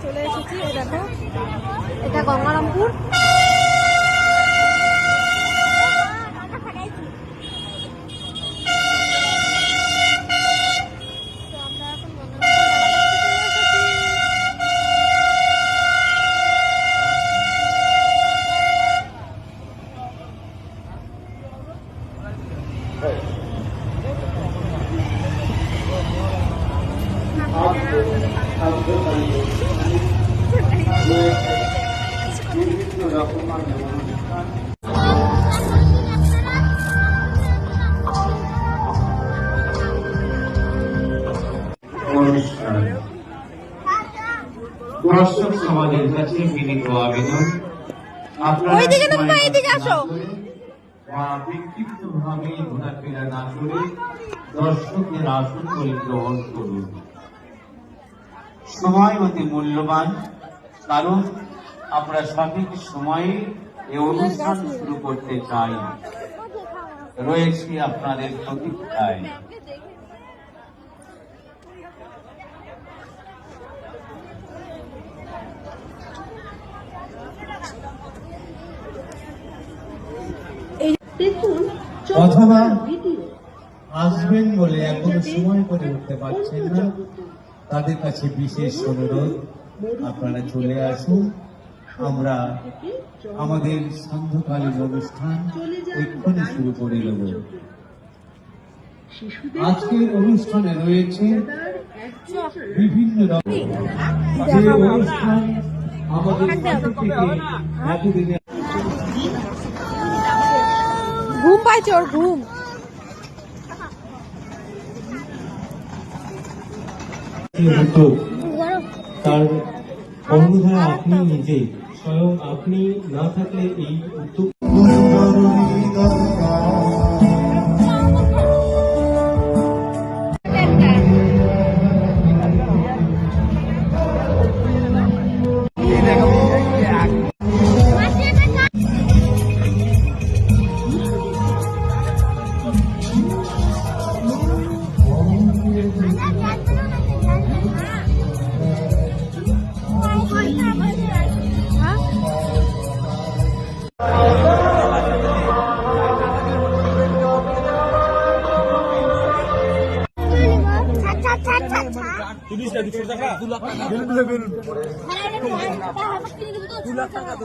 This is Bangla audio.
চলে এসেছি। এই দেখো, এটা গঙ্গারামপুর। দর্শক সমাজের কাছে বিনীত আবেদন, আপনারা বিক্ষিপ্তভাবে ঘোরাফেরা না করে দর্শকদের আসন পরিগ্রহণ করুন। সময় অতি মূল্যবান, কারণ আমরা সঠিক সময়ে এই অনুষ্ঠান শুরু করতে চাই। রয়েছি আপনাদের প্রতীক্ষায়। অথবা আসবেন বলে এখনো সময় করে উঠতে পারছেন না, তাদের কাছে বিশেষ অনুরোধ, আপনারা চলে আসুন। আমরা আমাদের সান্ধ্যকালীন অনুষ্ঠান এক্ষুনি শুরু করে দেব। আজকের অনুষ্ঠানে রয়েছে বিভিন্ন রকম যে অনুষ্ঠান আমাদের এতদিনে ঘুম পাইছে, ওর ঘুম। তার কর্ণধার আপনি নিজে, স্বয়ং আপনি না থাকলে এই উদ্যোগ $2 টাকা